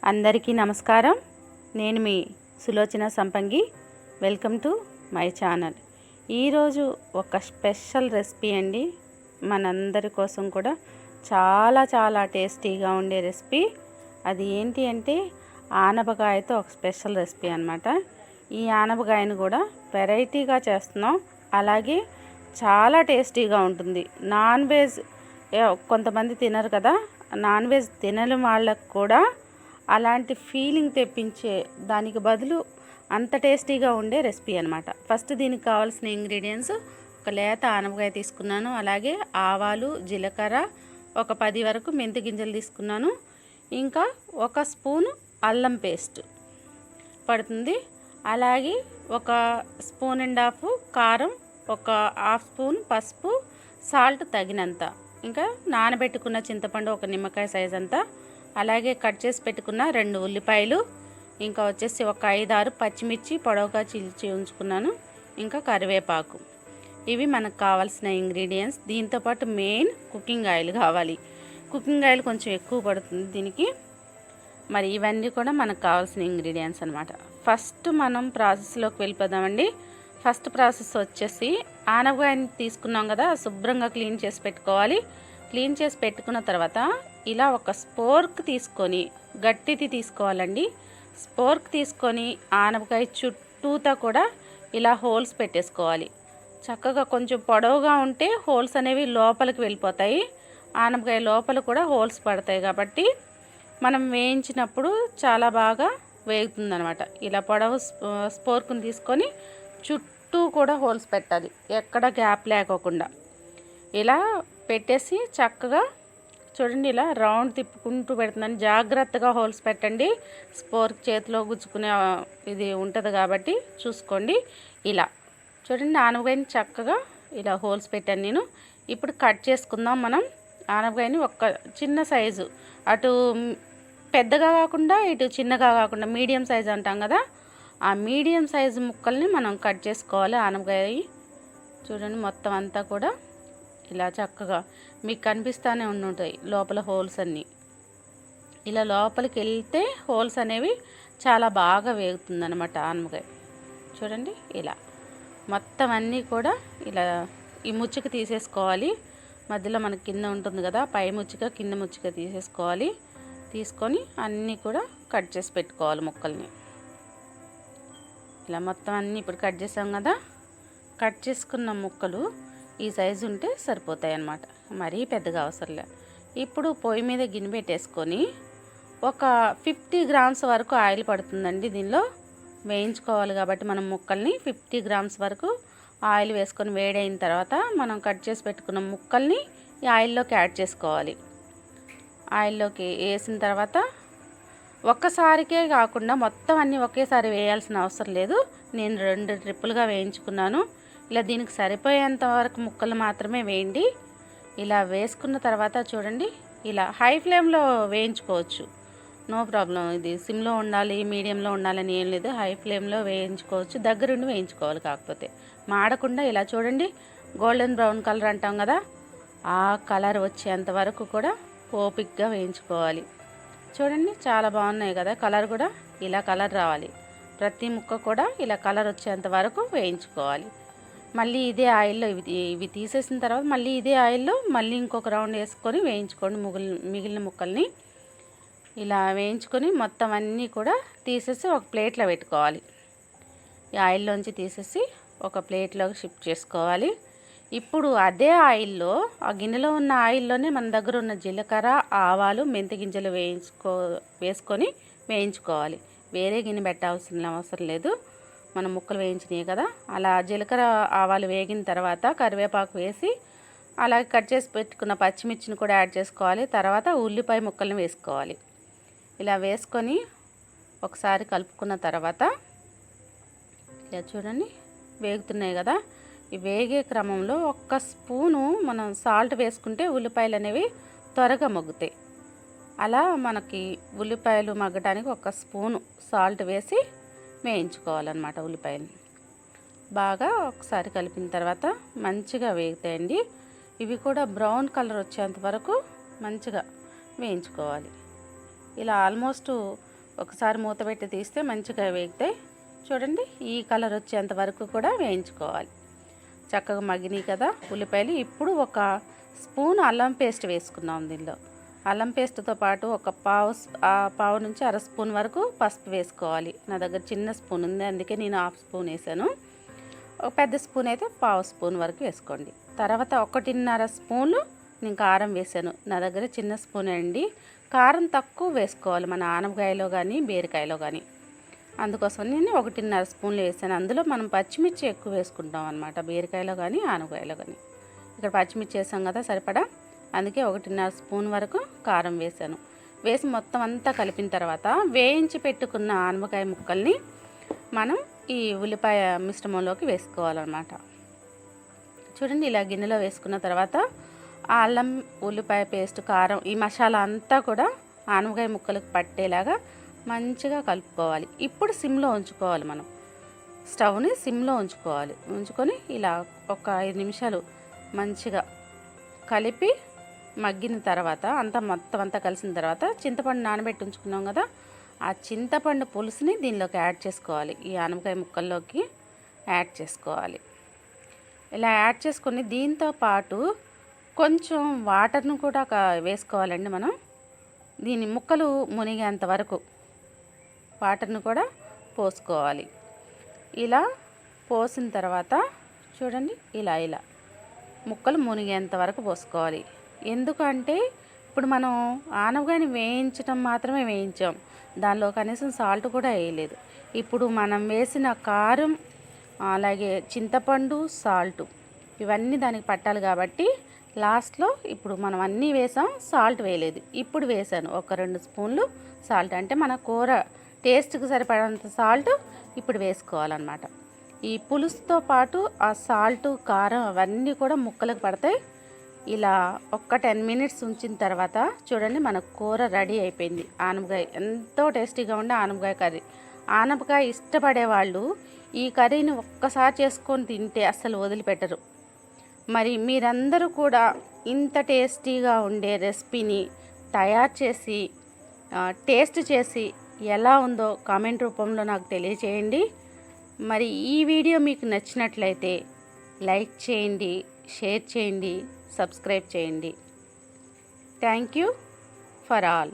అందరికీ నమస్కారం. నేను మీ సులోచన సంపంగి. Welcome to my channel. ఈరోజు ఒక స్పెషల్ రెసిపీ అండి. మనందరి కోసం కూడా చాలా చాలా టేస్టీగా ఉండే రెసిపీ. అది ఏంటి అంటే ఆనపకాయతో ఒక స్పెషల్ రెసిపీ అన్నమాట. ఈ ఆనపకాయను కూడా వెరైటీగా చేస్తున్నాం, అలాగే చాలా టేస్టీగా ఉంటుంది. నాన్ వెజ్ కొంతమంది తినరు కదా, నాన్ వెజ్ తినని వాళ్ళకు కూడా అలాంటి ఫీలింగ్ తెప్పించే దానికి బదులు అంత టేస్టీగా ఉండే రెసిపీ అనమాట. ఫస్ట్ దీనికి కావాల్సిన ఇంగ్రీడియంట్స్: ఒక లేత ఆనపకాయ తీసుకున్నాను, అలాగే ఆవాలు, జీలకర్ర, ఒక 10 వరకు మెంతి గింజలు తీసుకున్నాను, ఇంకా 1 స్పూను అల్లం పేస్ట్ పడుతుంది, అలాగే 1.5 స్పూన్ కారం, ఒక 1/2 స్పూన్ పసుపు, సాల్ట్ తగినంత, ఇంకా నానబెట్టుకున్న చింతపండు 1 నిమ్మకాయ సైజ్ అంతా, అలాగే కట్ చేసి పెట్టుకున్న 2 ఉల్లిపాయలు, ఇంకా వచ్చేసి ఒక 5-6 పచ్చిమిర్చి పొడవుగా చీల్చి ఉంచుకున్నాను, ఇంకా కరివేపాకు. ఇవి మనకు కావాల్సిన ఇంగ్రీడియంట్స్. దీంతోపాటు మెయిన్ కుకింగ్ ఆయిల్ కావాలి. కుకింగ్ ఆయిల్ కొంచెం ఎక్కువ పడుతుంది దీనికి. మరి ఇవన్నీ కూడా మనకు కావాల్సిన ఇంగ్రీడియంట్స్ అనమాట. ఫస్ట్ మనం ప్రాసెస్లోకి వెళ్ళిపోదామండి. ఫస్ట్ ప్రాసెస్ వచ్చేసి ఆనపకాయని తీసుకున్నాం కదా, శుభ్రంగా క్లీన్ చేసి పెట్టుకోవాలి. క్లీన్ చేసి పెట్టుకున్న తర్వాత ఇలా ఒక స్పోర్క్ తీసుకొని, గట్టిది తీసుకోవాలండి. స్పోర్క్ తీసుకొని ఆనపకాయ చుట్టూతా కూడా ఇలా హోల్స్ పెట్టేసుకోవాలి. చక్కగా కొంచెం పొడవుగా ఉంటే హోల్స్ అనేవి లోపలికి వెళ్ళిపోతాయి. ఆనపకాయ లోపల కూడా హోల్స్ పడతాయి కాబట్టి మనం వేయించినప్పుడు చాలా బాగా వేగుతుందనమాట. ఇలా పొడవు స్పోర్క్ని తీసుకొని చుట్టూ కూడా హోల్స్ పెట్టాలి, ఎక్కడ గ్యాప్ లేకోకుండా. ఇలా పెట్టేసి చక్కగా చూడండి, ఇలా రౌండ్ తిప్పుకుంటూ పెడుతున్నాను. జాగ్రత్తగా హోల్స్ పెట్టండి, స్పోర్క్ చేతిలో గుచ్చుకునే ఇది ఉంటుంది కాబట్టి చూసుకోండి. ఇలా చూడండి, ఆనపకాయని చక్కగా ఇలా హోల్స్ పెట్టాను నేను. ఇప్పుడు కట్ చేసుకుందాం మనం. ఆనపకాయని ఒక చిన్న సైజు, అటు పెద్దగా కాకుండా ఇటు చిన్నగా కాకుండా మీడియం సైజు అంటాం కదా, ఆ మీడియం సైజు ముక్కల్ని మనం కట్ చేసుకోవాలి. ఆనపకాయ చూడండి, మొత్తం అంతా కూడా ఇలా చక్కగా మీకు కనిపిస్తూనే ఉంటాయి లోపల హోల్స్ అన్నీ. ఇలా లోపలికి వెళ్తే హోల్స్ అనేవి చాలా బాగా వేగుతుందన్నమాట ఆనపకాయ. చూడండి, ఇలా మొత్తం అన్నీ కూడా ఇలా ఈ ముచ్చిక తీసేసుకోవాలి. మధ్యలో మనకి కింద ఉంటుంది కదా, పై ముచ్చిక కింద ముచ్చిక తీసేసుకోవాలి. తీసుకొని అన్నీ కూడా కట్ చేసి పెట్టుకోవాలి ముక్కల్ని. ఇలా మొత్తం అన్నీ ఇప్పుడు కట్ చేసాం కదా, కట్ చేసుకున్న ముక్కలు ఈ సైజు ఉంటే సరిపోతాయి అన్నమాట, మరీ పెద్దగా అవసరం లేదు. ఇప్పుడు పొయ్యి మీద గిన్నె పెట్టేసుకొని ఒక 50 గ్రామ్స్ వరకు ఆయిల్ పడుతుందండి. దీనిలో వేయించుకోవాలి కాబట్టి మనం ముక్కల్ని 50 గ్రామ్స్ వరకు ఆయిల్ వేసుకొని వేడైన తర్వాత మనం కట్ చేసి పెట్టుకున్న ముక్కల్ని ఈ ఆయిల్లోకి యాడ్ చేసుకోవాలి. ఆయిల్లోకి వేసిన తర్వాత ఒక్కసారికే కాకుండా మొత్తం అన్నీ ఒకేసారి వేయాల్సిన అవసరం లేదు. నేను 2 ట్రిప్పులుగా వేయించుకున్నాను. ఇలా దీనికి సరిపోయేంత వరకు ముక్కలు మాత్రమే వేయండి. ఇలా వేసుకున్న తర్వాత చూడండి, ఇలా హై ఫ్లేమ్లో వేయించుకోవచ్చు, నో ప్రాబ్లం. ఇది సిమ్లో ఉండాలి, మీడియంలో ఉండాలని ఏం లేదు, హై ఫ్లేమ్లో వేయించుకోవచ్చు. దగ్గరుండి వేయించుకోవాలి, కాకపోతే మాడకుండా. ఇలా చూడండి, గోల్డెన్ బ్రౌన్ కలర్ అంటాం కదా, ఆ కలర్ వచ్చేంత వరకు కూడా ఓపిక్గా వేయించుకోవాలి. చూడండి, చాలా బాగున్నాయి కదా, కలర్ కూడా ఇలా కలర్ రావాలి. ప్రతి ముక్క కూడా ఇలా కలర్ వచ్చేంత వరకు వేయించుకోవాలి. మళ్ళీ ఇదే ఆయిల్లో ఇవి తీసేసిన తర్వాత మళ్ళీ ఇదే ఆయిల్లో మళ్ళీ ఇంకొక రౌండ్ వేసుకొని వేయించుకోండి. మిగిలిన ముక్కల్ని ఇలా వేయించుకొని మొత్తం అన్నీ కూడా తీసేసి ఒక ప్లేట్లో పెట్టుకోవాలి. ఈ ఆయిల్లోంచి తీసేసి ఒక ప్లేట్లోకి షిఫ్ట్ చేసుకోవాలి. ఇప్పుడు అదే ఆయిల్లో, ఆ గిన్నెలో ఉన్న ఆయిల్లోనే మన దగ్గర ఉన్న జీలకర్ర, ఆవాలు, మెంతి గింజలు వేసుకొని వేయించుకోవాలి. వేరే గిన్నె పెట్టాల్సిన అవసరం లేదు, మనం ముక్కలు వేయించినాయి కదా. అలా జీలకర్ర, ఆవాలు వేగిన తర్వాత కరివేపాకు వేసి, అలాగే కట్ చేసి పెట్టుకున్న పచ్చిమిర్చిని కూడా యాడ్ చేసుకోవాలి. తర్వాత ఉల్లిపాయ ముక్కల్ని వేసుకోవాలి. ఇలా వేసుకొని ఒకసారి కలుపుకున్న తర్వాత ఇలా చూడండి, వేగుతున్నాయి కదా. ఈ వేగే క్రమంలో 1 స్పూను మనం సాల్ట్ వేసుకుంటే ఉల్లిపాయలు అనేవి త్వరగా మగ్గుతాయి. అలా మనకి ఉల్లిపాయలు మగ్గడానికి 1 స్పూను సాల్ట్ వేసి వేయించుకోవాలన్నమాట. ఉల్లిపాయలు బాగా ఒకసారి కలిపిన తర్వాత మంచిగా వేగుతాయండి. ఇవి కూడా బ్రౌన్ కలర్ వచ్చేంత వరకు మంచిగా వేయించుకోవాలి. ఇలా ఆల్మోస్ట్ ఒకసారి మూత పెట్టి తీస్తే మంచిగా వేగితే చూడండి ఈ కలర్ వచ్చేంత వరకు కూడా వేయించుకోవాలి. చక్కగా మగ్గినాయి కదా ఉల్లిపాయలు. ఇప్పుడు ఒక స్పూన్ అల్లం పేస్ట్ వేసుకున్నాం. దీనిలో అల్లం పేస్ట్తో పాటు ఒక పావు నుంచి అర స్పూన్ వరకు పసుపు వేసుకోవాలి. నా దగ్గర చిన్న స్పూన్ ఉంది, అందుకే నేను హాఫ్ స్పూన్ వేసాను. ఒక పెద్ద స్పూన్ అయితే పావు స్పూన్ వరకు వేసుకోండి. తర్వాత 1.5 స్పూన్లు నేను కారం వేసాను. నా దగ్గర చిన్న స్పూన్ అండి. కారం తక్కువ వేసుకోవాలి మన ఆనపకాయలో కానీ బీరకాయలో కానీ. అందుకోసం నేను 1.5 స్పూన్లు వేసాను. అందులో మనం పచ్చిమిర్చి ఎక్కువ వేసుకుంటాం అన్నమాట, బీరకాయలో కానీ ఆనపకాయలో కానీ. ఇక్కడ పచ్చిమిర్చి వేసాం కదా సరిపడా, అందుకే 1.5 స్పూన్ వరకు కారం వేసాను. వేసి మొత్తం అంతా కలిపిన తర్వాత వేయించి పెట్టుకున్న ఆనపకాయ ముక్కల్ని మనం ఈ ఉల్లిపాయ మిశ్రమంలోకి వేసుకోవాలన్నమాట. చూడండి ఇలా గిన్నెలో వేసుకున్న తర్వాత ఆ అల్లం ఉల్లిపాయ పేస్ట్ కారం ఈ మసాలా అంతా కూడా ఆనపకాయ ముక్కలకు పట్టేలాగా మంచిగా కలుపుకోవాలి. ఇప్పుడు సిమ్లో ఉంచుకోవాలి, మనం స్టవ్ని సిమ్లో ఉంచుకొని ఇలా ఒక 5 నిమిషాలు మంచిగా కలిపి మగ్గిన తర్వాత మొత్తం అంతా కలిసిన తర్వాత చింతపండు నానబెట్టి ఉంచుకున్నాం కదా, ఆ చింతపండు పులుసుని దీనిలోకి యాడ్ చేసుకోవాలి. ఈ ఆనపకాయ ముక్కల్లోకి యాడ్ చేసుకోవాలి. ఇలా యాడ్ చేసుకొని దీంతో పాటు కొంచెం వాటర్ను కూడా వేసుకోవాలండి. మనం దీని ముక్కలు మునిగేంత వరకు వాటర్ను కూడా పోసుకోవాలి. ఇలా పోసిన తర్వాత చూడండి ఇలా ముక్కలు మునిగేంత వరకు పోసుకోవాలి. ఎందుకంటే ఇప్పుడు మనం ఆనపకాయని వేయించడం మాత్రమే వేయించాం, దానిలో కనీసం సాల్ట్ కూడా వేయలేదు. ఇప్పుడు మనం వేసిన కారం అలాగే చింతపండు సాల్ట్ ఇవన్నీ దానికి పట్టాలి కాబట్టి లాస్ట్లో ఇప్పుడు మనం అన్నీ వేసాం, సాల్ట్ వేయలేదు. ఇప్పుడు వేసాను ఒక 2 స్పూన్లు సాల్ట్, అంటే మన కూర టేస్ట్కి సరిపడంత సాల్ట్ ఇప్పుడు వేసుకోవాలన్నమాట. ఈ పులుసుతో పాటు ఆ సాల్ట్ కారం అవన్నీ కూడా ముక్కలకు పడతాయి. ఇలా ఒక 10 మినిట్స్ ఉంచిన తర్వాత చూడండి మన కూర రెడీ అయిపోయింది. ఆనపకాయ ఎంతో టేస్టీగా ఉండే ఆనపకాయ కర్రీ. ఆనపకాయ ఇష్టపడే వాళ్ళు ఈ కర్రీని ఒక్కసారి చేసుకొని తింటే అస్సలు వదిలిపెట్టరు. మరి మీరందరూ కూడా ఇంత టేస్టీగా ఉండే రెసిపీని తయారు చేసి టేస్ట్ చేసి ఎలా ఉందో కామెంట్ రూపంలో నాకు తెలియచేయండి. మరి ఈ వీడియో మీకు నచ్చినట్లయితే లైక్ చేయండి, షేర్ చేయండి, సబ్స్క్రైబ్ చేయండి. Thank you for all.